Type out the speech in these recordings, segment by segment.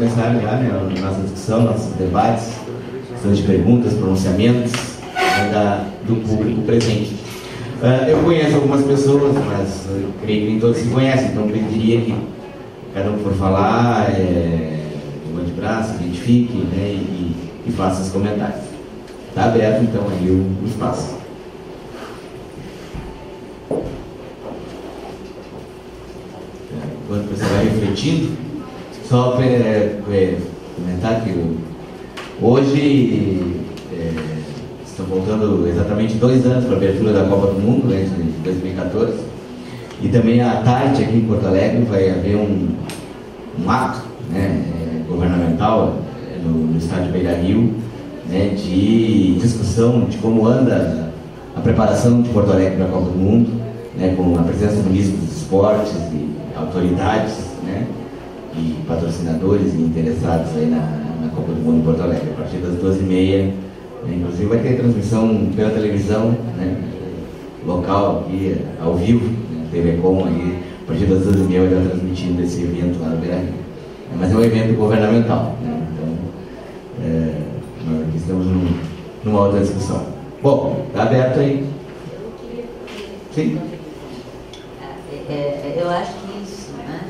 começar já, né, a nossa discussão, nossos debates, questões de perguntas, pronunciamentos, né, do público presente. Eu conheço algumas pessoas, mas eu creio que nem todos se conhecem, então eu pediria que cada um que for falar, levante o braço, identifique, né, e faça os comentários. Está aberto então aí o espaço. Enquanto você vai refletindo, só comentar que hoje estão voltando exatamente 2 anos para a abertura da Copa do Mundo, né, de 2014, e também à tarde aqui em Porto Alegre vai haver um ato, né, governamental no estádio Beira-Rio, né, de discussão de como anda a preparação de Porto Alegre para a Copa do Mundo, né, com a presença do ministro dos Esportes e autoridades, né, e patrocinadores e interessados aí na Copa do Mundo em Porto Alegre, a partir das 12h30, né, inclusive vai ter transmissão pela televisão, né, local aqui, ao vivo, né, TV Com aí, a partir das 12h30 vai estar transmitindo esse evento lá no Beira-Rio. Mas é um evento governamental, né, então nós aqui estamos numa outra discussão. Bom, está aberto aí. Sim? Eu acho que isso, né?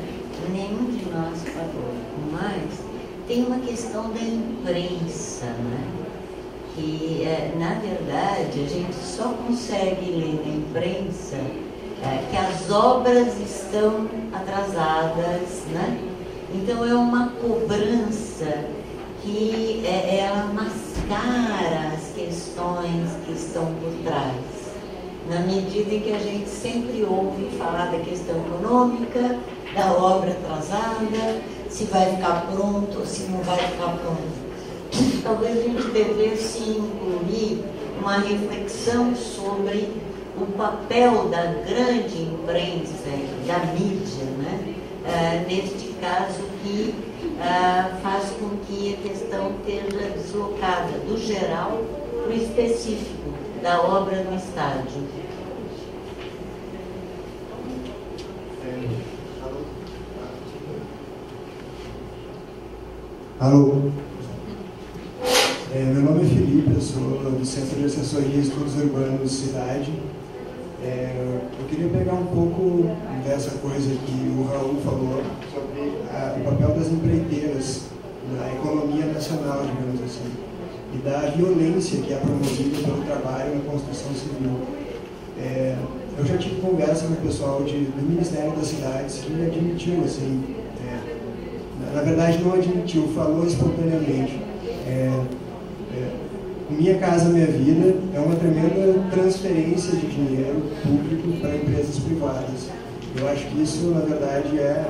Nenhum de nós falou, mas tem uma questão da imprensa, né? Que, na verdade, a gente só consegue ler na imprensa que as obras estão atrasadas, né? Então é uma cobrança que ela mascara as questões que estão por trás. Na medida em que a gente sempre ouve falar da questão econômica, da obra atrasada, se vai ficar pronto ou se não vai ficar pronto. Talvez a gente devesse incluir uma reflexão sobre o papel da grande imprensa, da mídia, né? Neste caso que faz com que a questão esteja deslocada do geral para o específico da obra no estádio. Alô? Meu nome é Felipe, eu sou do Centro de Assessoria e Estudos Urbanos Cidade. Eu queria pegar um pouco dessa coisa que o Raul falou sobre o papel das empreiteiras na economia nacional, digamos assim, e da violência que é promovida pelo trabalho na construção civil. Eu já tive conversa com o pessoal do Ministério das Cidades que admitiu, assim, na verdade não admitiu, falou espontaneamente. Minha Casa Minha Vida é uma tremenda transferência de dinheiro público para empresas privadas. Eu acho que isso, na verdade, é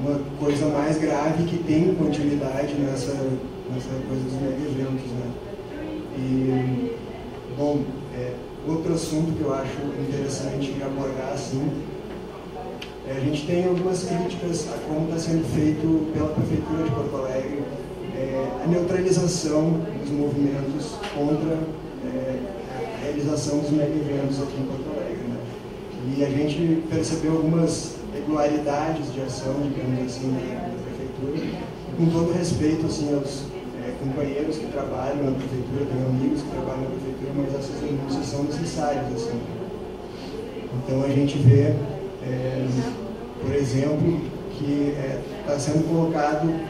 uma coisa mais grave que tem continuidade nessa coisa dos mega-eventos, né? E, bom, outro assunto que eu acho interessante abordar, assim, a gente tem algumas críticas a como está sendo feito pela Prefeitura de Porto Alegre a neutralização dos movimentos contra a realização dos mega-eventos aqui em Porto Alegre, né? E a gente percebeu algumas irregularidades de ação, digamos assim, da Prefeitura, com todo respeito, assim, aos companheiros que trabalham na Prefeitura, tenho amigos que trabalham na Prefeitura, mas essas denúncias são necessárias, assim. Então a gente vê, por exemplo, que está sendo colocado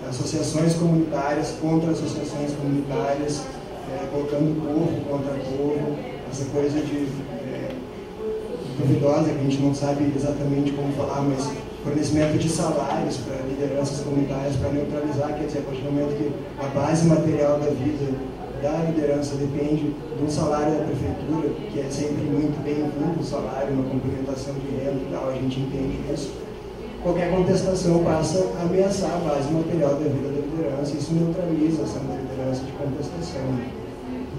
associações comunitárias contra associações comunitárias, colocando povo contra povo, essa coisa de duvidosa, que a gente não sabe exatamente como falar, mas fornecimento de salários para lideranças comunitárias para neutralizar, quer dizer, a partir do momento que a base material da vida da liderança depende de um salário da prefeitura, que é sempre muito bem-vindo, o salário, uma complementação de renda e tal, a gente entende isso. Qualquer contestação passa a ameaçar a base material da vida da liderança, e isso neutraliza essa liderança de contestação.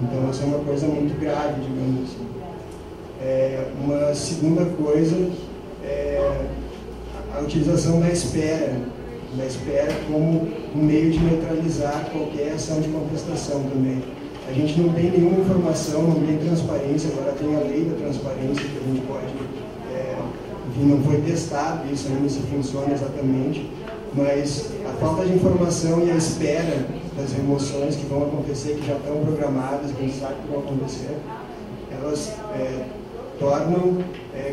Então, essa é uma coisa muito grave, digamos assim. Uma segunda coisa é a utilização da espera como um meio de neutralizar qualquer ação de contestação também. A gente não tem nenhuma informação, não tem transparência, agora tem a lei da transparência que a gente pode, enfim, não foi testado isso ainda, se funciona exatamente, mas a falta de informação e a espera das remoções que vão acontecer, que já estão programadas, que a gente sabe que vão acontecer, elas tornam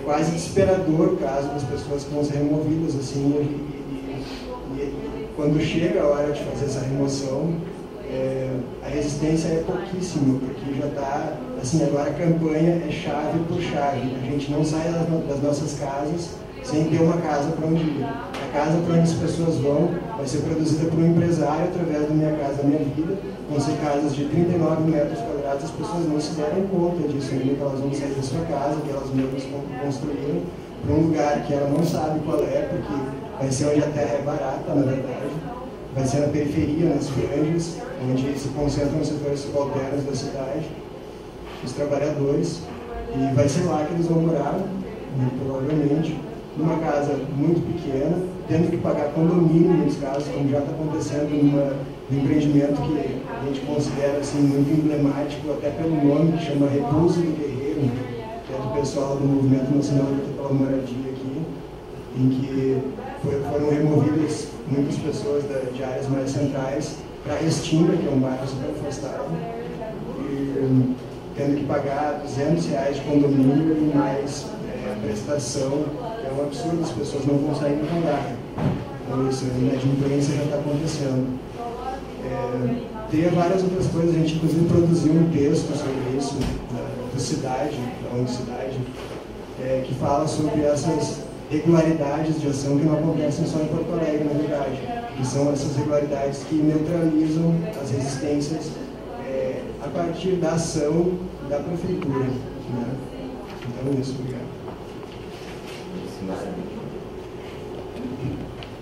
quase desesperador o caso das pessoas que vão ser removidas, assim, e quando chega a hora de fazer essa remoção, a resistência é pouquíssima, porque já está, assim, agora a campanha é chave por chave. A gente não sai das nossas casas sem ter uma casa para onde ir. A casa para onde as pessoas vão vai ser produzida por um empresário através da Minha Casa Minha Vida. Vão ser casas de 39 metros quadrados, as pessoas não se deram conta disso ainda, que elas vão sair da sua casa, que elas mesmas construíram, para um lugar que ela não sabe qual é, porque vai ser onde a terra é barata, na verdade. Vai ser na periferia, nas franjas, onde se concentram os setores subalternos da cidade, os trabalhadores, e vai ser lá que eles vão morar, muito provavelmente, numa casa muito pequena, tendo que pagar condomínio, nos casos, como já está acontecendo num empreendimento que a gente considera assim, muito emblemático, até pelo nome, que chama Repouso do Guerreiro, que é do pessoal do Movimento Nacional pela Moradia aqui, em que foram removidas muitas pessoas de áreas mais centrais para Restinga, que é um bairro super afastado, e tendo que pagar R$200 de condomínio e mais a prestação, que é um absurdo, as pessoas não vão sair do lugar. Então isso, a inadimplência já está acontecendo. Teria várias outras coisas, a gente inclusive produziu um texto sobre isso, do Cidade, da ONG Cidade, que fala sobre essas regularidades de ação que não acontecem só em Porto Alegre, na verdade, que são essas regularidades que neutralizam as resistências a partir da ação da prefeitura. Né? Então é isso, obrigado.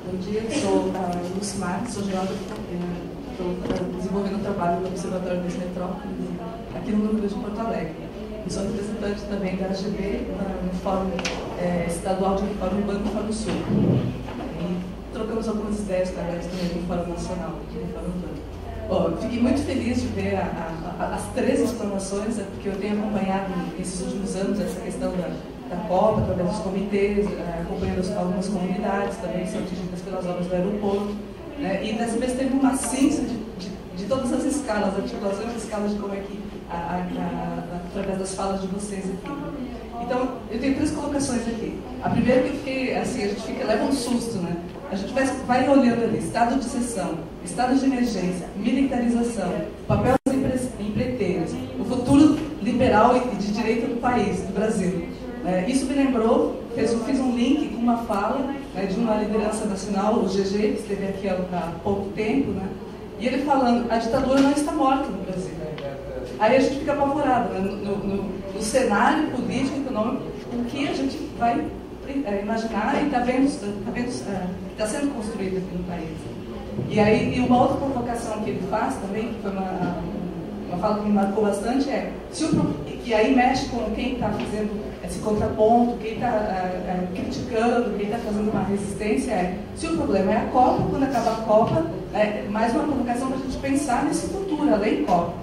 Bom dia, eu sou a Lucimar, sou geógrafa, estou desenvolvendo um trabalho no Observatório das Metrópoles, aqui no núcleo de Porto Alegre. Eu sou representante também da AGB, no Fórum Estadual de Reforma Urbana do Fórum Sul. E trocamos algumas ideias também no Fórum Nacional de Reforma Urbana. Fiquei muito feliz de ver as 3 explanações, porque eu tenho acompanhado nesses últimos anos essa questão da Copa, através dos comitês, acompanhando algumas comunidades também que são atingidas pelas obras do aeroporto. Né? E dessa vez teve uma síntese de todas as escalas, articulações de escalas de como é que, através das falas de vocês aqui. Então, eu tenho 3 colocações aqui. A primeira que eu fiquei, assim, a gente leva um susto, né? A gente vai olhando ali, estado de exceção, estado de emergência, militarização, papel das empreiteiras, o futuro liberal e de direita do país, do Brasil. Isso me lembrou, fiz um link com uma fala de uma liderança nacional, o GG, que esteve aqui há pouco tempo, né? E ele falando, a ditadura não está morta no Brasil. Aí a gente fica apavorado, né? No cenário político e econômico, o que a gente vai imaginar e está sendo construído aqui no país. E aí, uma outra provocação que ele faz também, que foi uma fala que me marcou bastante, que aí mexe com quem está fazendo esse contraponto, quem está criticando, quem está fazendo uma resistência, se o problema é a Copa, quando acaba a Copa, mais uma provocação para a gente pensar nesse futuro, além Copa.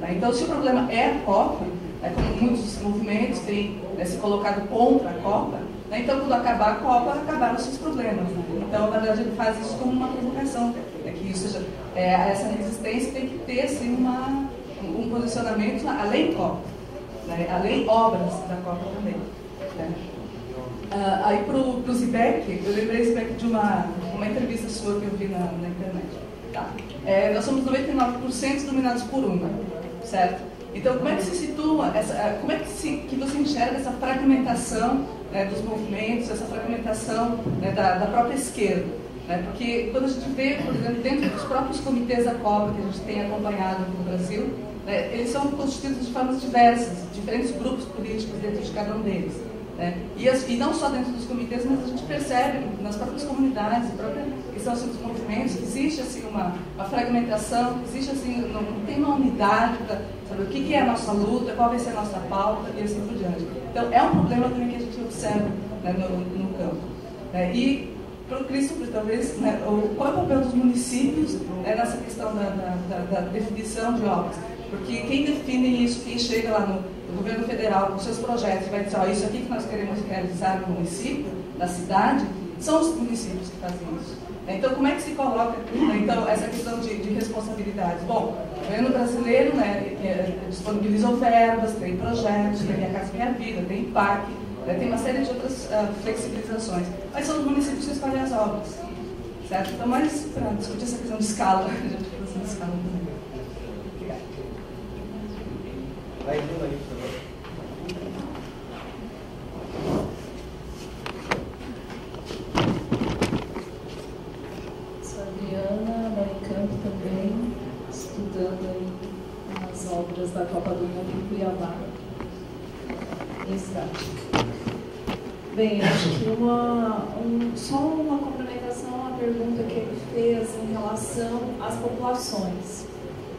Então, se o problema é a Copa, como muitos movimentos têm se colocado contra a Copa, então, quando acabar a Copa, acabaram os seus problemas. Então, na verdade, ele faz isso como uma provocação, que essa resistência tem que ter assim, um posicionamento além Copa, além obras da Copa também. Aí, para o Zibek, eu lembrei, Zibek, de uma entrevista sua que eu vi na internet. Tá. Nós somos 99% dominados por uma, certo? Então, como é que se situa, como é que você enxerga essa fragmentação dos movimentos, essa fragmentação da própria esquerda? Porque quando a gente vê, por exemplo, dentro dos próprios comitês da Copa que a gente tem acompanhado no Brasil, eles são constituídos de formas diversas, diferentes grupos políticos dentro de cada um deles. E não só dentro dos comitês, mas a gente percebe nas próprias comunidades, que são assim, dos movimentos, que existe assim, uma fragmentação, que existe assim, não tem uma unidade para saber o que é a nossa luta, qual vai ser a nossa pauta e assim por diante. Então, é um problema também que a gente observa no campo. E para o Christopher, talvez, qual é o papel dos municípios nessa questão da definição de obras? Porque quem define isso, quem chega lá no governo federal com seus projetos e vai dizer, isso aqui que nós queremos realizar no município, na cidade, são os municípios que fazem isso. Então, como é que se coloca então, essa questão de responsabilidades? Bom, o governo brasileiro, né, disponibilizou verbas, tem projetos, tem Minha Casa Minha Vida, tem PAC, né, tem uma série de outras flexibilizações. Mas são os municípios que escolhem as obras, certo? Então, mais para discutir essa questão de escala, a gente está fazendo escala também. Obrigada. Vai, por favor. Também estudando aí as obras da Copa do Mundo em Cuiabá. Exato. Bem, acho que só uma complementação à pergunta que ele fez em relação às populações.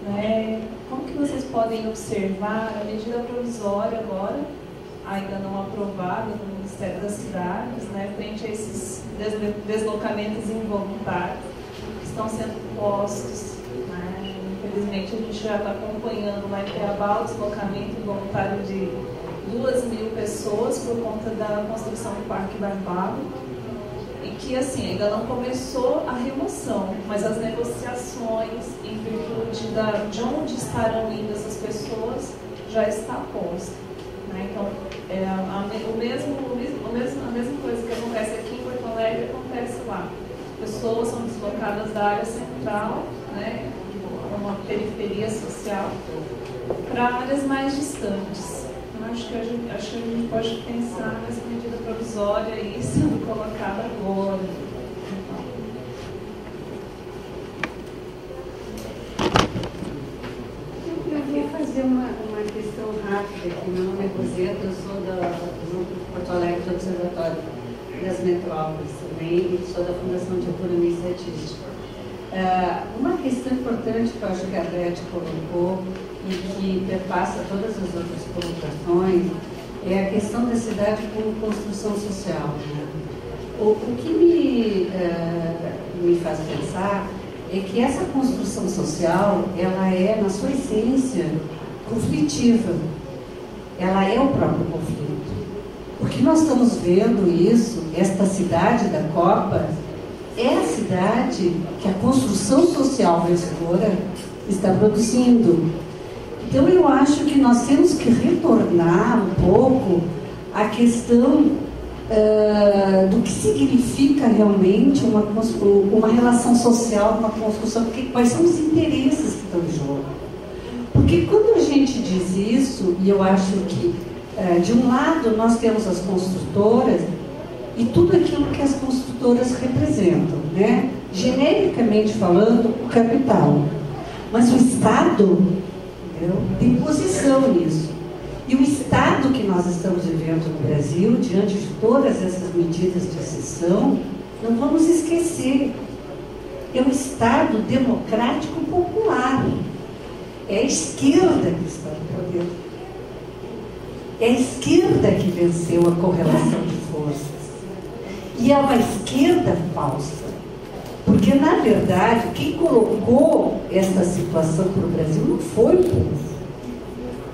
Né? Como que vocês podem observar a medida provisória agora, ainda não aprovada no Ministério das Cidades, né, frente a esses deslocamentos involuntários estão sendo postos, né? Infelizmente a gente já está acompanhando lá em Cuiabá o deslocamento involuntário de 2.000 pessoas por conta da construção do Parque Barbado, e que assim, ainda não começou a remoção, mas as negociações em virtude de onde estarão indo essas pessoas já está posta, né? Então, a mesma coisa que acontece aqui em Porto Alegre acontece lá. Pessoas são deslocadas da área central, né, uma periferia social, para áreas mais distantes. Eu acho que a gente pode pensar nessa medida provisória e sendo colocada agora. Eu queria fazer uma questão rápida aqui. Meu nome é Roseta, eu sou do Grupo Porto Alegre do Observatório das Metrópoles também, e sou da Fundação de Autonomia e Estatística. Uma questão importante que eu acho que a Beth colocou e que perpassa todas as outras colocações é a questão da cidade como construção social. Né? O que me faz pensar é que essa construção social, ela é, na sua essência, conflitiva. Ela é o próprio conflito. Porque nós estamos vendo isso, esta cidade da Copa é a cidade que a construção social vencedora está produzindo. Então eu acho que nós temos que retornar um pouco à questão do que significa realmente uma relação social, uma construção, quais são os interesses que estão em jogo. Porque quando a gente diz isso, e eu acho que de um lado, nós temos as construtoras e tudo aquilo que as construtoras representam, né? Genericamente falando, o capital. Mas o Estado, entendeu, tem posição nisso. E o Estado que nós estamos vivendo no Brasil, diante de todas essas medidas de exceção, não vamos esquecer, é um Estado democrático popular. É a esquerda que está no poder. É a esquerda que venceu a correlação de forças. E é uma esquerda falsa. Porque, na verdade, quem colocou essa situação para o Brasil não foi o povo.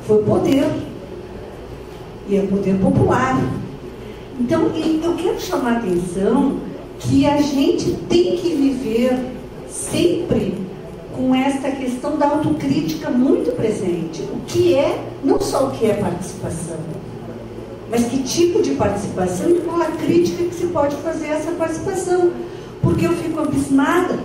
Foi o poder. E é o poder popular. Então, eu quero chamar a atenção que a gente tem que viver sempre com esta questão da autocrítica muito presente. O que é, não só o que é participação, mas que tipo de participação e qual a crítica que se pode fazer a essa participação. Porque eu fico abismada.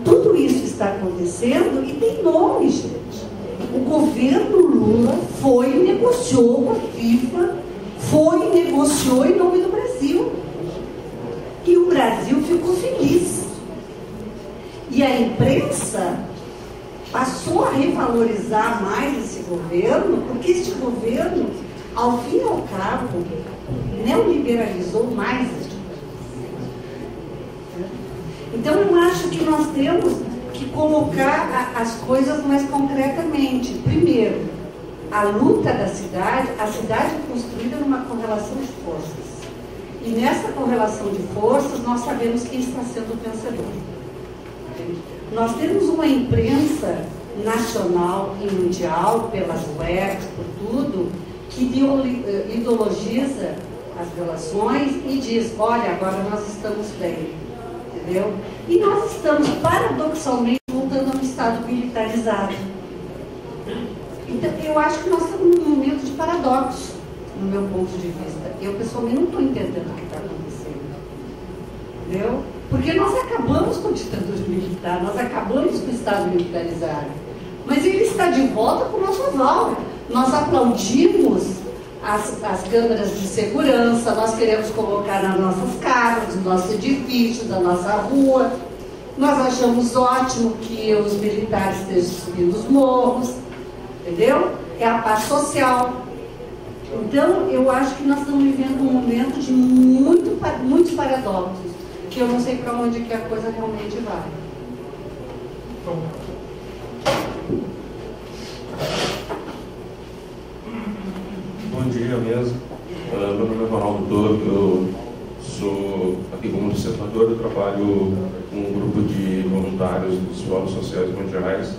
Tudo isso está acontecendo e tem nome, gente. O governo Lula foi e negociou com a FIFA, foi e negociou em nome do Brasil. E o Brasil ficou feliz. E a imprensa passou a revalorizar mais esse governo, porque este governo, ao fim e ao cabo, neoliberalizou mais este governo. Então, eu acho que nós temos que colocar as coisas mais concretamente. Primeiro, a luta da cidade, a cidade é construída numa correlação de forças. E nessa correlação de forças, nós sabemos quem está sendo o vencedor. Nós temos uma imprensa nacional e mundial, pelas webs, por tudo, que ideologiza as relações e diz, olha, agora nós estamos bem, entendeu? E nós estamos, paradoxalmente, voltando a um Estado militarizado. Então, eu acho que nós estamos num momento de paradoxo, no meu ponto de vista. Eu, pessoalmente, não estou entendendo o que está acontecendo, entendeu? Porque nós acabamos com a ditadura militar, nós acabamos com o Estado militarizado, mas ele está de volta com o nosso aval. Nós aplaudimos as câmeras de segurança, nós queremos colocar nas nossas casas, nos nossos edifícios, na nossa rua. Nós achamos ótimo que os militares estejam subindo os morros, entendeu? É a paz social. Então, eu acho que nós estamos vivendo um momento de muitos paradoxos, que eu não sei para onde que a coisa realmente vai. Bom dia mesmo. Meu nome é Ronaldo Toro, eu sou aqui como observador, eu trabalho com um grupo de voluntários dos Fóruns Sociais Mundiais.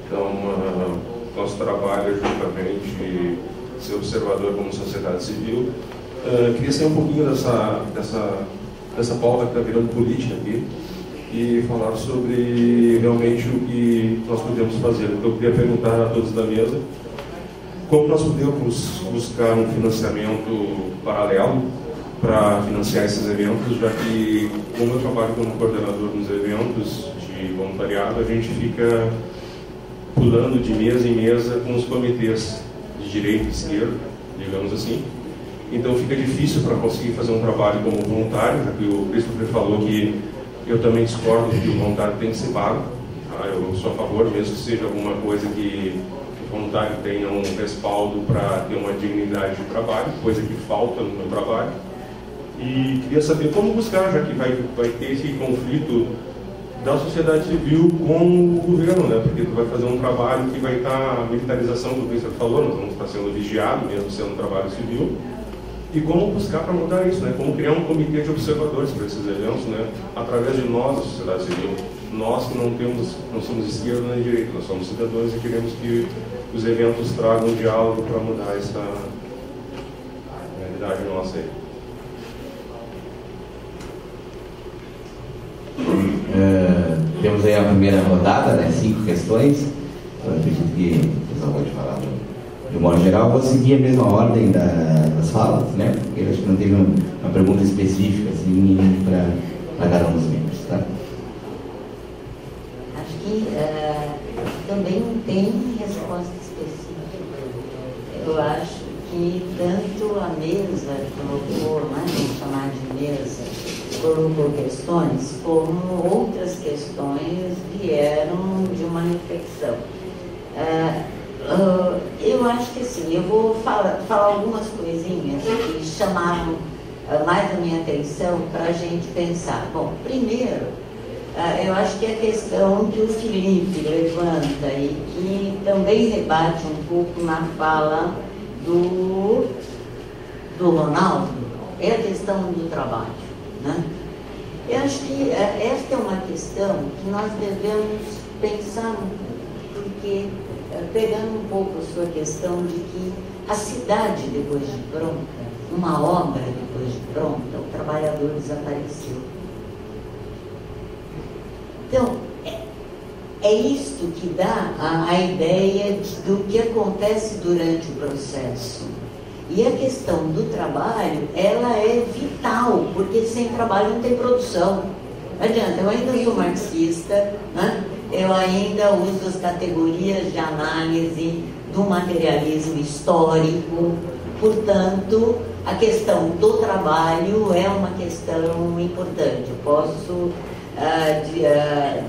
Então, nosso trabalho é justamente ser observador como sociedade civil. Queria sair um pouquinho dessa pauta que está virando política aqui e falar sobre realmente o que nós podemos fazer. Então, eu queria perguntar a todos da mesa como nós podemos buscar um financiamento paralelo para financiar esses eventos, já que, como eu trabalho como coordenador nos eventos de voluntariado, a gente fica pulando de mesa em mesa com os comitês de direita e esquerda, digamos assim. Então fica difícil para conseguir fazer um trabalho como voluntário, já que o Christopher falou que eu também discordo que o voluntário tem que ser pago. Tá? Eu sou a favor, mesmo que seja alguma coisa que o voluntário tenha um respaldo para ter uma dignidade de trabalho, coisa que falta no meu trabalho. E queria saber como buscar, já que vai ter esse conflito da sociedade civil com o governo, né? Porque tu vai fazer um trabalho que vai estar, a militarização do que você falou, nós vamos estar sendo vigiados, mesmo sendo um trabalho civil. E como buscar para mudar isso, né? Como criar um comitê de observadores para esses eventos, né? Através de nós, a sociedade civil. Nós que não somos esquerda nem direita, nós somos cidadãos e queremos que os eventos tragam um diálogo para mudar essa realidade nossa aí. Temos aí a primeira rodada, né? 5 questões. Eu acredito que o pessoal pode falar de modo geral. Vou seguir a mesma ordem das falas, né? Porque eu acho que não teve uma pergunta específica assim, para cada um dos membros, tá? Acho que também não tem resposta específica. Eu acho que tanto a mesa colocou, né, vamos chamar de mesa, colocou questões, como outras questões vieram de uma reflexão. Eu acho que assim, eu vou falar algumas coisinhas que chamaram mais a minha atenção para a gente pensar. Bom, primeiro, eu acho que a questão que o Felipe levanta e que também rebate um pouco na fala do Ronaldo é a questão do trabalho, né? Eu acho que esta é uma questão que nós devemos pensar um pouco, porque pegando um pouco a sua questão de que a cidade depois de pronta, uma obra depois de pronta, o trabalhador desapareceu. Então, é isto que dá a ideia do que acontece durante o processo. E a questão do trabalho, ela é vital, porque sem trabalho não tem produção. Não adianta, eu ainda sou marxista, né? Eu ainda uso as categorias de análise do materialismo histórico, portanto, a questão do trabalho é uma questão importante. Eu posso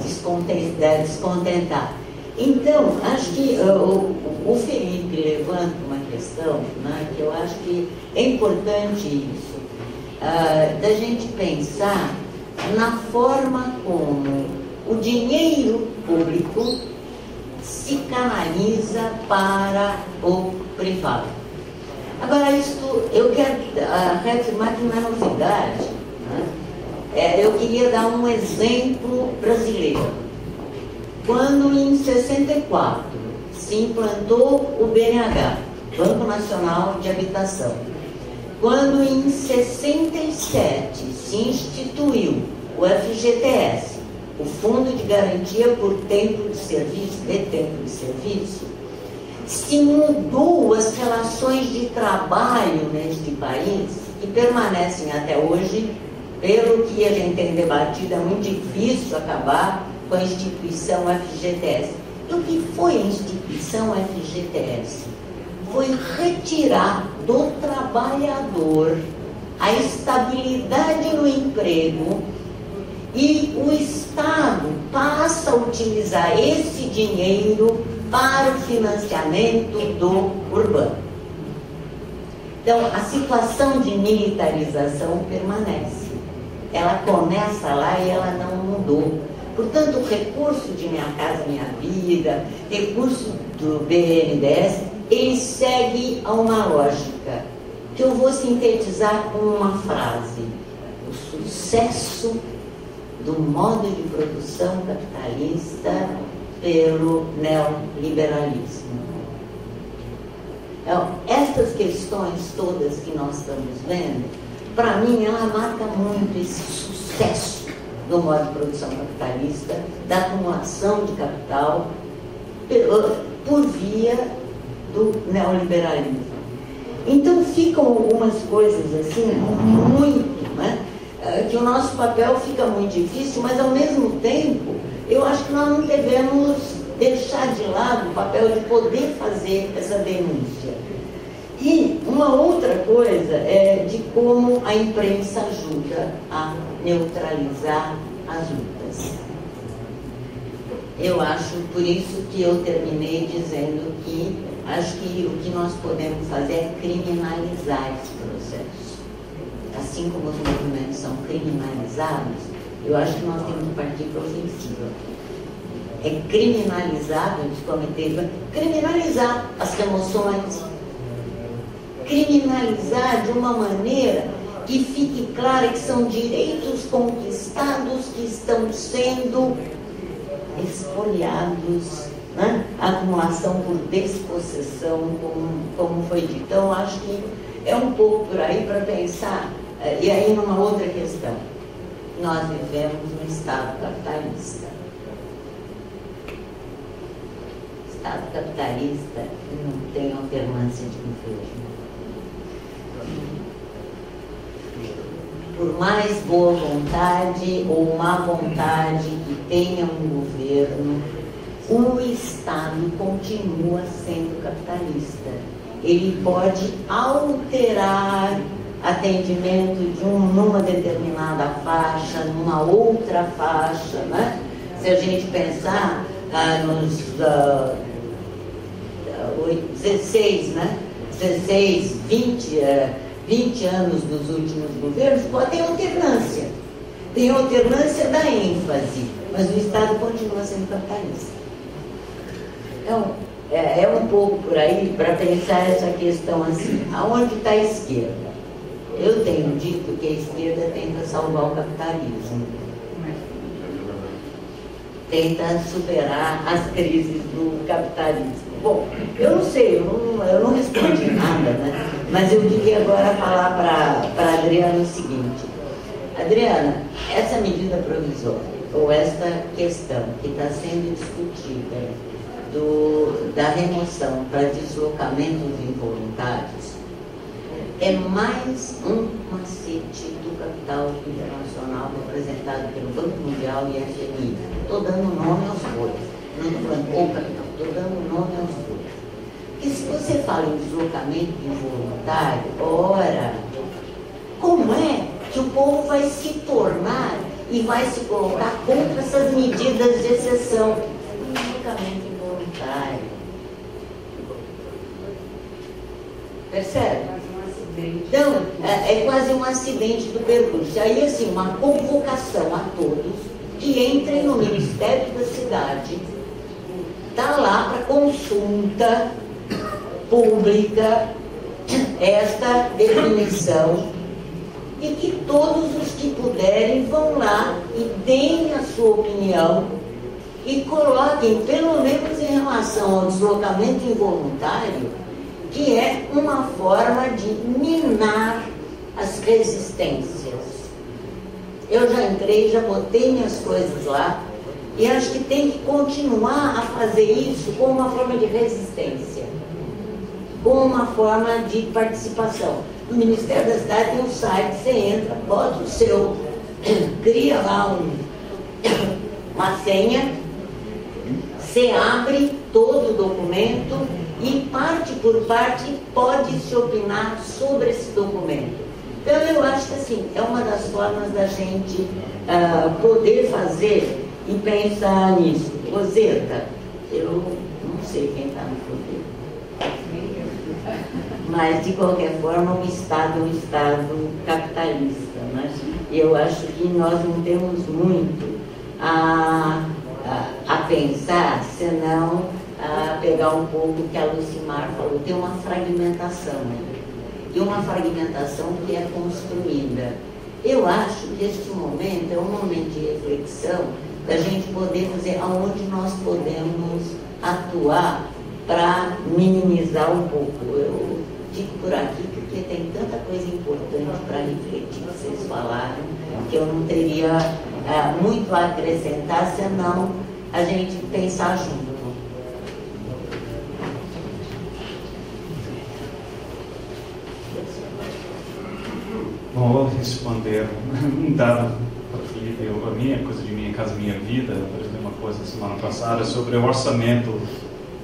descontentar. Então, acho que o Felipe levanta uma questão, né, que eu acho que é importante isso, da gente pensar na forma como o dinheiro público se canaliza para o privado. Agora, isso eu quero reafirmar que não é novidade, né? Eu queria dar um exemplo brasileiro. Quando em 64 se implantou o BNH, Banco Nacional de Habitação, quando em 67 se instituiu o FGTS, o Fundo de Garantia por Tempo de Serviço, se mudou as relações de trabalho neste país, que permanecem até hoje. Pelo que a gente tem debatido, é muito difícil acabar com a instituição FGTS. E o que foi a instituição FGTS? Foi retirar do trabalhador a estabilidade no emprego, e o Estado passa a utilizar esse dinheiro para o financiamento do urbano. Então, a situação de militarização permanece. Ela começa lá e ela não mudou. Portanto, o recurso de Minha Casa Minha Vida, recurso do BNDES, ele segue a uma lógica que eu vou sintetizar com uma frase: o sucesso do modo de produção capitalista pelo neoliberalismo. Então, essas questões todas que nós estamos vendo, para mim, ela marca muito esse sucesso do modo de produção capitalista, da acumulação de capital por via do neoliberalismo. Então ficam algumas coisas assim muito, né, que o nosso papel fica muito difícil, mas ao mesmo tempo eu acho que nós não devemos deixar de lado o papel de poder fazer essa denúncia. E uma outra coisa é de como a imprensa ajuda a neutralizar as lutas. Eu acho, por isso que eu terminei dizendo que acho que o que nós podemos fazer é criminalizar esse processo. Assim como os movimentos são criminalizados, eu acho que nós temos que partir para a ofensiva. É criminalizar criminalizar as remoções, criminalizar de uma maneira que fique clara que são direitos conquistados que estão sendo expoliados, né? A acumulação por despossessão, como foi dito. Então, acho que é um pouco por aí para pensar. E aí, numa outra questão, nós vivemos um Estado capitalista. Estado capitalista não tem alternância de governo. Por mais boa vontade ou má vontade que tenha um governo, o Estado continua sendo capitalista. Ele pode alterar atendimento numa determinada faixa, numa outra faixa, né? Se a gente pensar nos 16, né? 16, 20 anos dos últimos governos, tem alternância. Tem alternância da ênfase, mas o Estado continua sendo capitalista. Então, é um pouco por aí para pensar essa questão assim, aonde está a esquerda? Eu tenho dito que a esquerda tenta salvar o capitalismo. Tenta superar as crises do capitalismo. Bom, eu não sei, eu não respondi nada, né? Mas eu queria agora falar para a Adriana o seguinte: Adriana, essa medida provisória, ou esta questão que está sendo discutida da remoção para deslocamentos involuntários, é mais um macete do capital internacional representado pelo Banco Mundial e FMI. Estou dando nome aos bois, não estou falando o capital, estou dando nome aos bois. Porque se você fala em deslocamento involuntário, ora, como é que o povo vai se tornar e vai se colocar contra essas medidas de exceção? Deslocamento involuntário. Percebe? Então, é quase um acidente do percurso. Aí, assim, uma convocação a todos que entrem no Ministério da Cidade, está lá para consulta pública esta definição, e que todos os que puderem vão lá e deem a sua opinião e coloquem, pelo menos em relação ao deslocamento involuntário, que é uma forma de minar as resistências. Eu já entrei, já botei minhas coisas lá, e acho que tem que continuar a fazer isso como uma forma de resistência, como uma forma de participação. No Ministério da Cidade tem um site, você entra, bota o seu, cria lá uma senha, você abre todo o documento e parte por parte pode se opinar sobre esse documento. Então eu acho que assim, é uma das formas da gente poder fazer e pensar nisso. Roseta, eu não sei quem está no poder, mas de qualquer forma o Estado é um Estado capitalista, né? Eu acho que nós não temos muito a pensar, senão a pegar um pouco o que a Lucimar falou, tem uma fragmentação, e uma fragmentação que é construída. Eu acho que este momento é um momento de reflexão da gente poder dizer aonde nós podemos atuar para minimizar um pouco. Eu digo por aqui porque tem tanta coisa importante para refletir que vocês falaram, que eu não teria muito a acrescentar, senão a gente pensar junto. Bom, vou responder um dado para o Felipe, a minha coisa de Minha Casa Minha Vida. Eu falei uma coisa semana passada sobre o orçamento,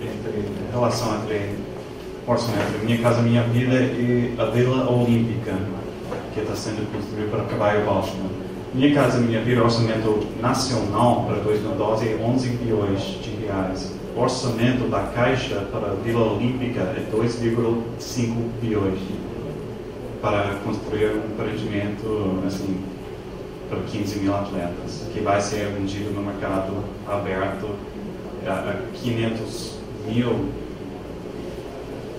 a relação entre o orçamento entre Minha Casa Minha Vida e a Vila Olímpica, que está sendo construída para Cavalho Baixo. Minha Casa Minha Vida, o orçamento nacional para 2012 é 11 bilhões de reais. O orçamento da Caixa para a Vila Olímpica é 2,5 bilhões para construir um empreendimento assim, para 15 mil atletas, que vai ser vendido no mercado aberto a 500 mil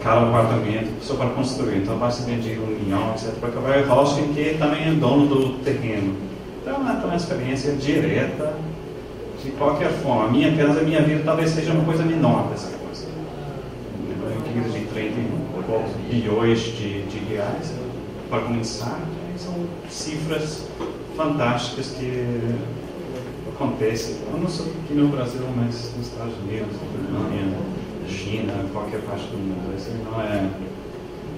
cada apartamento só para construir. Então vai ser vendido 1 milhão, etc. para Cavalho Rocha, que também é dono do terreno. Então é uma transferência direta de qualquer forma. Minha Casa Minha Vida talvez seja uma coisa menor dessa coisa. De 30 e poucos bilhões de reais para começar. São cifras fantásticas que acontecem, não só aqui no Brasil, mas nos Estados Unidos, na Alemanha, China, qualquer parte do mundo. Isso não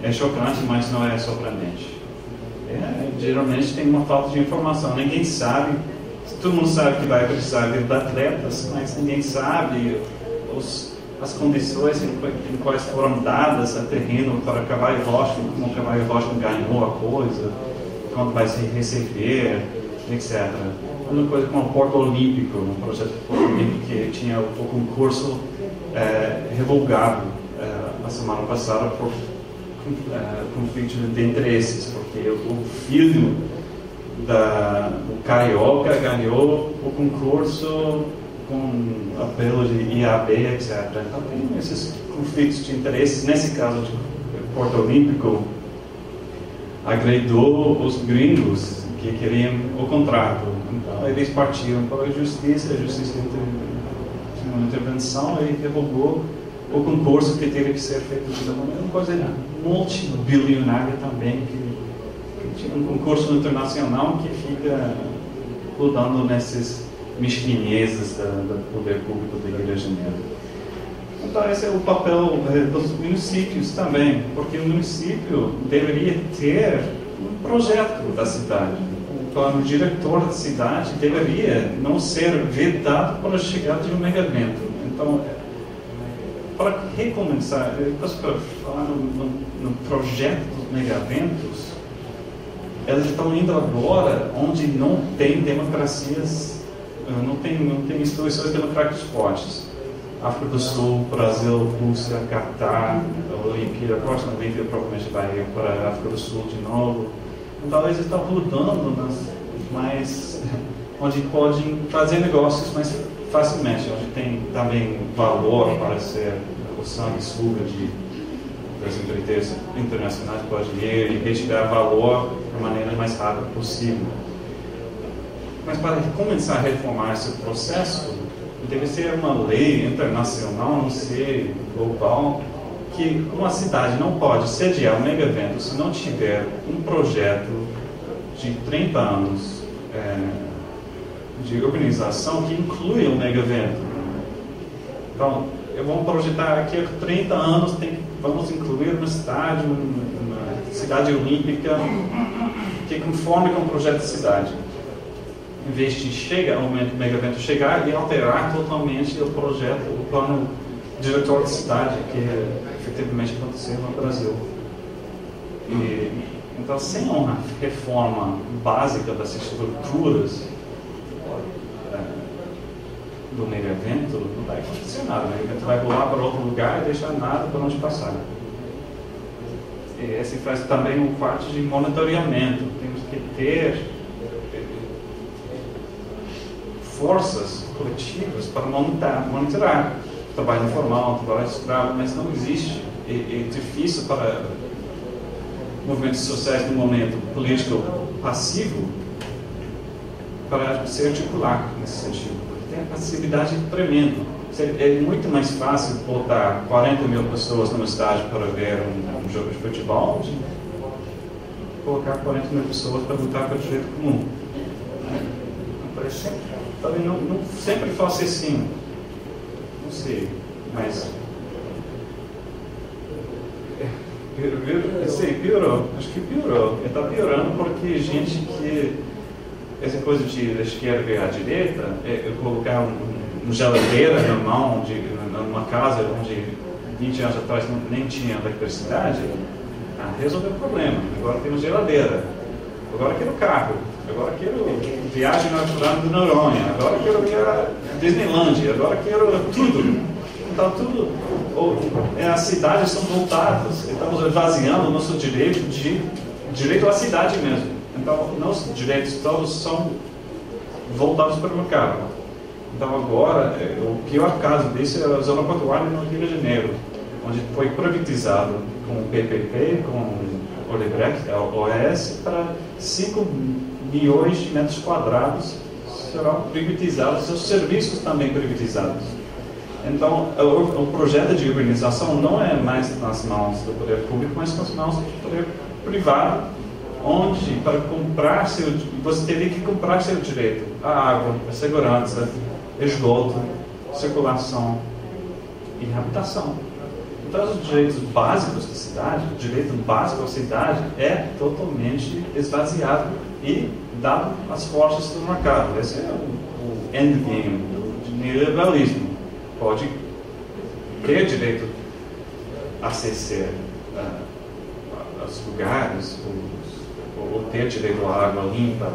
é chocante, mas não é surpreendente. Geralmente tem uma falta de informação. Ninguém sabe, todo mundo sabe que vai precisar de atletas, mas ninguém sabe as condições em quais foram dadas a terreno para Cavalho Rocha, como Cavalho Rocha ganhou a coisa, quando vai se receber, etc. Uma coisa como o Porto Olímpico, um projeto Porto Olímpico que tinha o concurso revogado a semana passada por conflito de interesses, porque o filho do Carioca ganhou o concurso com apelo de IAB, etc. Então tem esses conflitos de interesses. Nesse caso de Porto Olímpico, agredou os gringos que queriam o contrato. Então eles partiram para a justiça tinha uma intervenção e revogou o concurso que teve que ser feito de uma coisa multibilionária também, que tinha um concurso internacional que fica lutando nessas mesquinhezas do poder público do Rio de Janeiro. Então esse é o papel dos municípios também, porque o município deveria ter um projeto da cidade. O plano diretor da cidade deveria não ser vetado para a chegada de um mega evento. Então, para recomeçar, para falar no projeto dos mega eventos, elas estão indo agora onde não tem democracias, não tem instituições democráticas fortes. África do Sul, Brasil, Rússia, Catar, a Olimpíada, a próxima Olimpíada provavelmente vai ir para a África do Sul de novo. Então eles estão lutando onde podem fazer negócios mais facilmente, onde tem também valor para ser o sanguessuga das empresas internacionais que podem ir e retirar valor da maneira mais rápida possível. Mas para começar a reformar esse processo, deve ser uma lei internacional, não ser global, que uma cidade não pode sediar um mega evento se não tiver um projeto de 30 anos de organização que inclui um mega evento. Então, vamos projetar aqui há 30 anos, vamos incluir um estádio, uma cidade olímpica, que conforme com o projeto de cidade. Em vez de o mega evento chegar e alterar totalmente o projeto, o plano diretor de cidade, que efetivamente aconteceu no Brasil. Então, sem uma reforma básica das estruturas do mega evento, não vai acontecer nada. O mega evento vai rolar para outro lugar e deixar nada para onde passar. E essa faz também um parte de monitoramento. Temos que ter forças coletivas para monitorar trabalho informal, trabalho escravo, mas não existe. É difícil para movimentos sociais no momento político passivo para se articular nesse sentido. Tem a passividade tremenda. É muito mais fácil botar 40 mil pessoas no estádio para ver um jogo de futebol de colocar 40 mil pessoas para lutar pelo direito comum. Talvez não sempre fosse assim. Não sei, mas piorou. Acho que piorou. Está piorando porque gente que essa coisa de esquerda e a direita, colocar uma geladeira na mão numa casa onde 20 anos atrás nem tinha eletricidade, resolveu o problema. Agora temos geladeira. Agora quero carro. Agora quero viagem na Fernando de Noronha. Agora quero ir a Disneylandia. Agora quero tudo. Então tudo, as cidades são voltadas. Estamos esvaziando o nosso direito à cidade mesmo. Então, nossos direitos todos são voltados para o mercado. Então, agora, o pior caso disso é a zona portuária no Rio de Janeiro, onde foi privatizado com o PPP, com o Odebrecht, a OAS, para 5 milhões de metros quadrados serão privatizados, os serviços também privatizados. Então, o projeto de urbanização não é mais nas mãos do poder público, mas nas mãos do poder privado, onde, para comprar você teria que comprar seu direito à água, à segurança, esgoto, circulação e habitação. Então, os direitos básicos da cidade, o direito básico da cidade é totalmente esvaziado e dado às forças do mercado. Esse é o endgame do neoliberalismo. Pode ter direito a acessar aos lugares, ou ter direito à água limpa,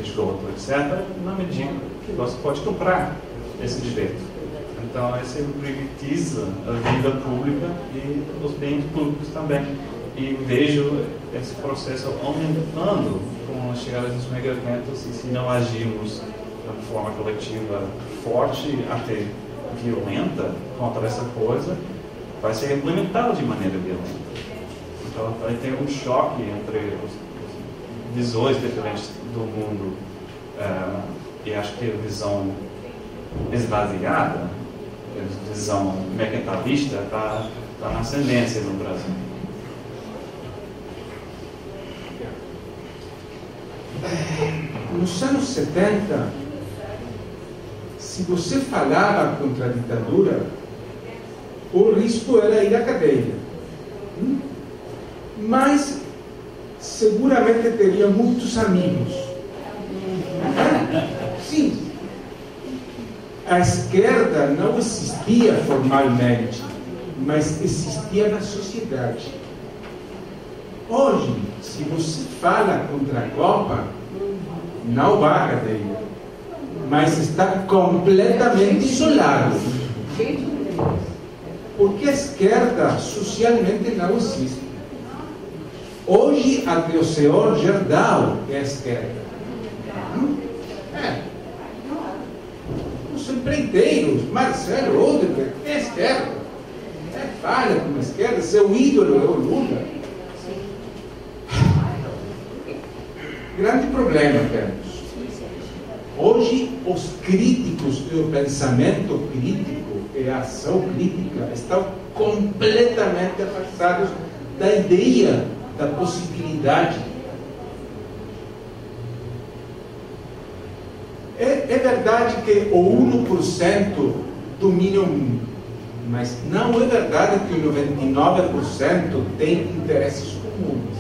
esgoto, etc., na medida que você pode comprar esse direito. Então, esse privatiza a vida pública e os bens públicos também. E vejo esse processo aumentando com a chegada dos mega-eventos, e se não agirmos de forma coletiva forte, até violenta, contra essa coisa, vai ser implementado de maneira violenta. Então, vai ter um choque entre as visões diferentes do mundo, e acho que a visão esvaziada, a visão mercantilista, está na ascendência no Brasil. Nos anos 70, se você falava contra a ditadura, o risco era ir à cadeia. Mas seguramente teria muitos amigos. Sim. A esquerda não existia formalmente, mas existia na sociedade. Hoje, se você fala contra a Copa, não vai à cadeia, mas está completamente isolado. Porque a esquerda socialmente não existe. Hoje, até o senhor Gerdau é a esquerda. Os empreiteiros, Marcelo Odebrecht, é a esquerda. Falha com a esquerda, seu ídolo é o Lula. Grande problema temos. Hoje, os críticos e o pensamento crítico e a ação crítica estão completamente afastados da ideia, da possibilidade. É verdade que o 1% domina o mundo, mas não é verdade que o 99% tem interesses comuns.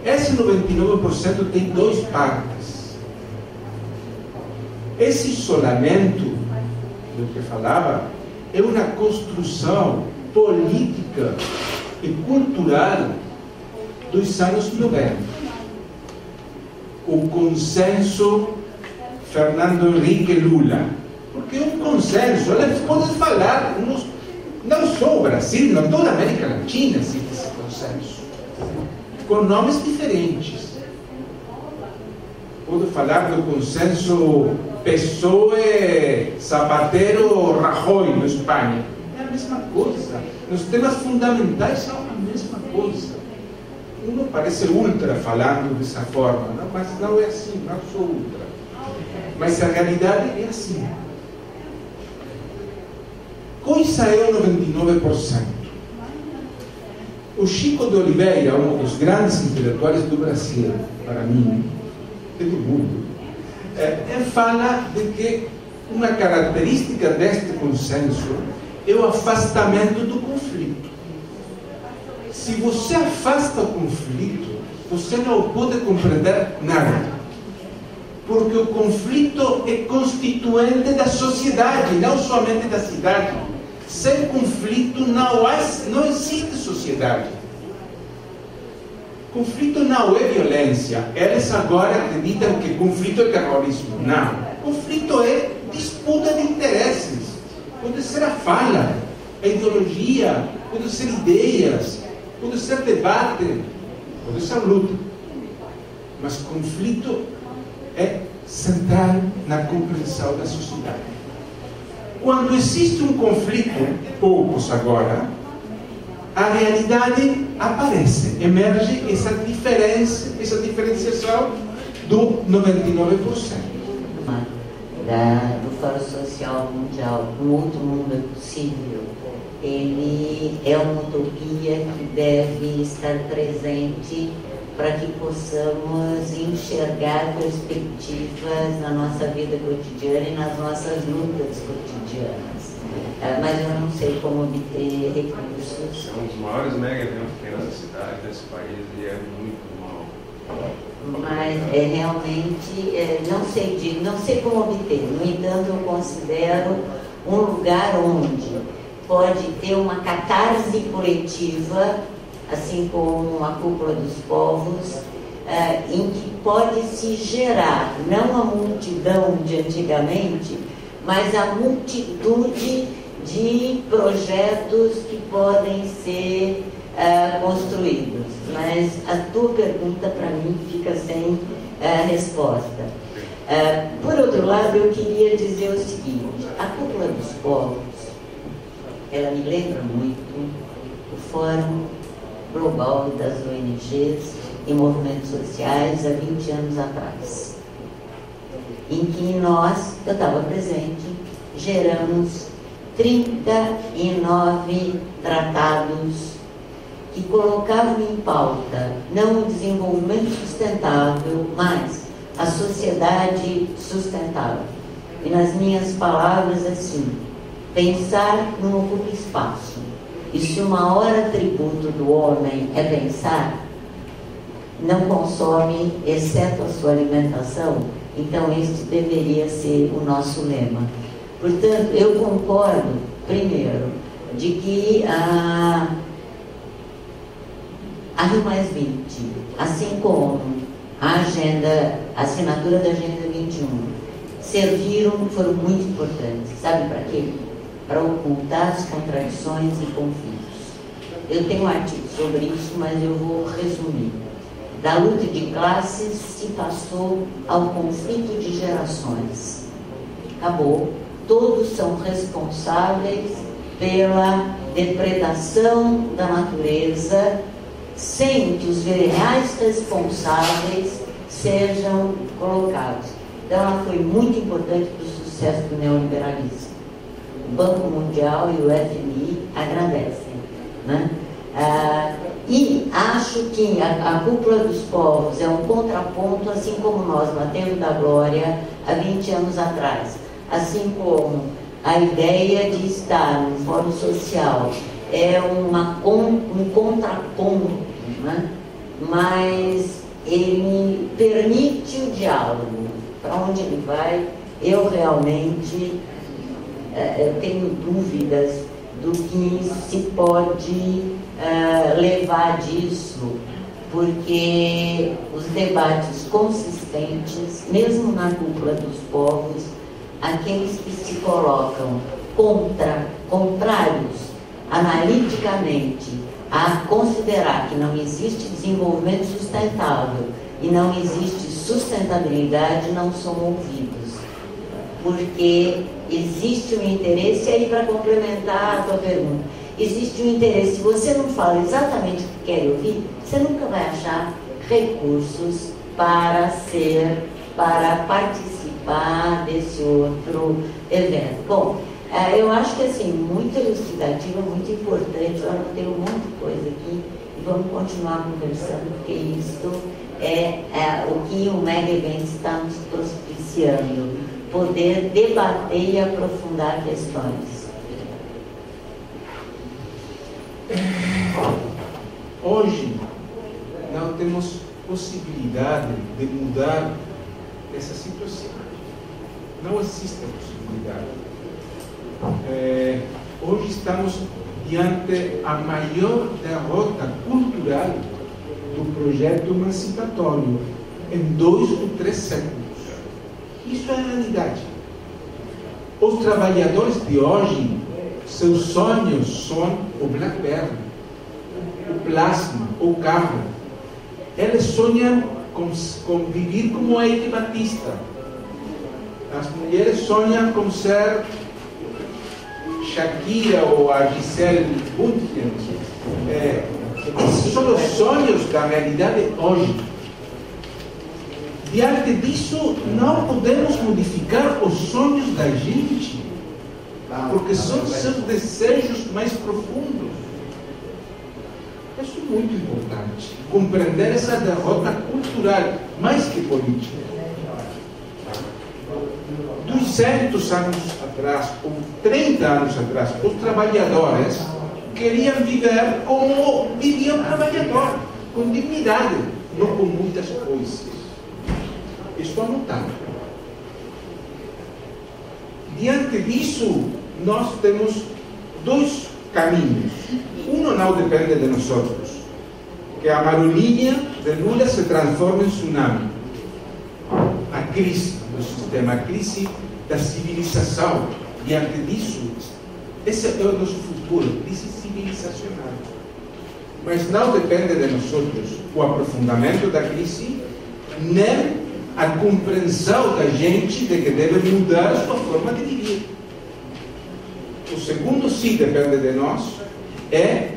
Esse 99% tem duas partes. Esse isolamento do que falava é uma construção política e cultural dos anos 90. O consenso Fernando Henrique Lula, porque é um consenso, eles podem falar, não só o Brasil, não toda a América Latina existe esse consenso, com nomes diferentes. Pode falar do consenso PSOE, Zapatero, Rajoy, na Espanha. É a mesma coisa. Nos temas fundamentais são a mesma coisa. Uno parece ultra falando dessa forma, não? Mas não é assim, não sou ultra. Mas a realidade é assim. Coisa é o 99%. O Chico de Oliveira, um dos grandes intelectuais do Brasil, para mim, e do mundo, fala de que uma característica deste consenso é o afastamento do conflito. Se você afasta o conflito, você não pode compreender nada. Porque o conflito é constituinte da sociedade, não somente da cidade. Sem conflito não existe sociedade. Conflito não é violência. Eles agora acreditam que conflito é terrorismo. Não. Conflito é disputa de interesses. Pode ser a fala, a ideologia, pode ser ideias, pode ser debate, pode ser luta. Mas conflito é central na compreensão da sociedade. Quando existe um conflito, poucos agora, a realidade aparece, emerge essa diferença, essa diferenciação do 99%. Do Fórum Social Mundial, um outro mundo é possível. Ele é uma utopia que deve estar presente para que possamos enxergar perspectivas na nossa vida cotidiana e nas nossas lutas cotidianas. Mas eu não sei como obter recursos. É um dos maiores mega eventos que tem nessa cidade, nesse país, e é muito mal. Mas realmente não sei como obter. No entanto, eu considero um lugar onde pode ter uma catarse coletiva, assim como a Cúpula dos Povos, em que pode se gerar não a multidão de antigamente, mas a multitude de projetos que podem ser construídos. Mas a tua pergunta, para mim, fica sem resposta. Por outro lado, eu queria dizer o seguinte: a Cúpula dos Povos, ela me lembra muito o Fórum Global das ONGs e movimentos sociais há 20 anos atrás, em que nós, eu estava presente, geramos 39 tratados que colocavam em pauta não o desenvolvimento sustentável, mas a sociedade sustentável. E nas minhas palavras, assim, pensar não ocupa espaço. E se o maior atributo do homem é pensar, não consome, exceto a sua alimentação, então este deveria ser o nosso lema. Portanto, eu concordo, primeiro, de que a Rio+20, assim como a assinatura da Agenda 21, foram muito importantes. Sabe para quê? Para ocultar as contradições e conflitos. Eu tenho um artigo sobre isso, mas eu vou resumir. Da luta de classes se passou ao conflito de gerações. Acabou. Todos são responsáveis pela depredação da natureza, sem que os reais responsáveis sejam colocados. Então, ela foi muito importante para o sucesso do neoliberalismo. O Banco Mundial e o FMI agradecem, né? E acho que a Cúpula dos Povos é um contraponto, assim como nós, no Aterro da Glória, há 20 anos atrás. Assim como a ideia de estar no Fórum Social é um contraponto, né? Mas ele permite o diálogo. Para onde ele vai, eu realmente tenho dúvidas do que se pode levar disso, porque os debates consistentes, mesmo na Cúpula dos Povos, aqueles que se colocam contrários analiticamente a considerar que não existe desenvolvimento sustentável e não existe sustentabilidade, não são ouvidos, porque existe um interesse. E aí, para complementar a tua pergunta, existe um interesse. Se você não fala exatamente o que quer ouvir, você nunca vai achar recursos para participar desse outro evento. Bom, eu acho que assim, muito elucidativa, muito importante. Eu não tenho um monte de coisa aqui e vamos continuar conversando, porque isso é o que o Mega Event está nos propiciando, poder debater e aprofundar questões. Hoje não temos possibilidade de mudar essa situação. Não existe possibilidade. Hoje estamos diante a maior derrota cultural do projeto emancipatório em 2 ou 3 séculos. Isso é a realidade. Os trabalhadores de hoje, seus sonhos são o BlackBerry, o plasma, o carro. Eles sonham com viver como a Eike Batista. As mulheres sonham com ser Shakira ou a Gisele Bündchen. Esses são os sonhos da realidade hoje. Diante disso, não podemos modificar os sonhos da gente, porque são seus desejos mais profundos. Isso é muito importante, compreender essa derrota cultural, mais que política. 200 anos atrás, ou 30 anos atrás, os trabalhadores queriam viver como vivia o trabalhador, com dignidade, não com muitas coisas. Estou anotando. Diante disso, nós temos 2 caminhos. Um não depende de nós outros, que a marolinha de Lula se transforma em tsunami. A crise do sistema, a crise da civilização. Diante disso, esse é o nosso futuro, crise civilizacional. Mas não depende de nós outros o aprofundamento da crise, nem a compreensão da gente de que deve mudar a sua forma de viver. O segundo, sim, depende de nós, é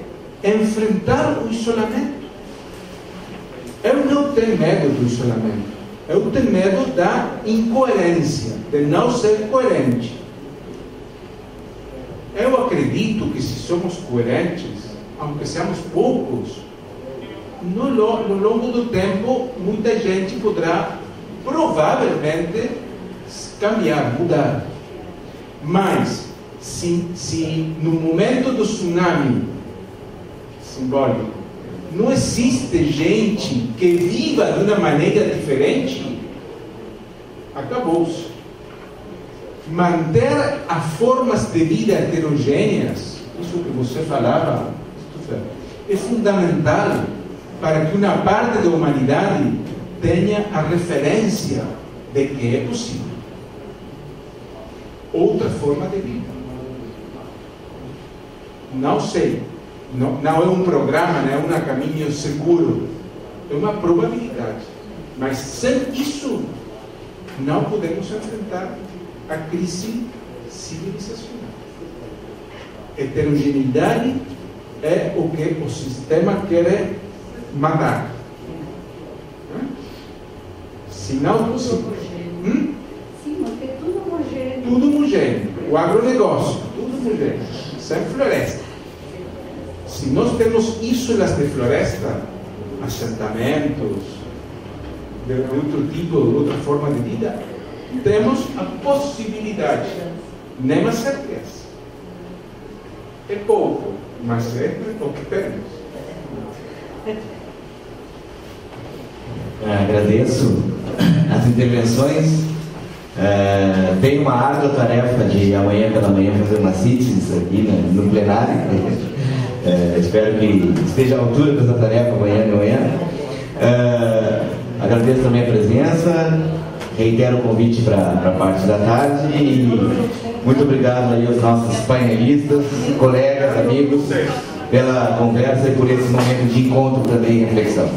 enfrentar o isolamento. Eu não tenho medo do isolamento. Eu tenho medo da incoerência, de não ser coerente. Eu acredito que se somos coerentes, aunque seamos poucos, no longo do tempo, muita gente poderá provavelmente cambiar, mudar. Mas, se no momento do tsunami simbólico não existe gente que viva de uma maneira diferente, acabou-se. Manter as formas de vida heterogêneas, isso que você falava, é fundamental para que uma parte da humanidade tenha a referência de que é possível outra forma de vida. Não sei, não é um programa, não é um caminho seguro, é uma probabilidade. Mas sem isso, não podemos enfrentar a crise civilizacional. Heterogeneidade é o que o sistema quer matar. Se não, possível. Sim, manter tudo homogêneo. Tudo homogêneo. O agronegócio, tudo homogêneo. Sem floresta. Se nós temos islas de floresta, assentamentos, de outro tipo, outra forma de vida, temos a possibilidade, nem a certeza. É pouco, mas é o que temos. Agradeço as intervenções. Tenho uma árdua tarefa de amanhã pela manhã fazer uma síntese aqui no plenário. Espero que esteja à altura dessa tarefa amanhã de manhã. Agradeço também a presença, reitero o convite para a parte da tarde e muito obrigado aí aos nossos painelistas, colegas, amigos, pela conversa e por esse momento de encontro também e reflexão.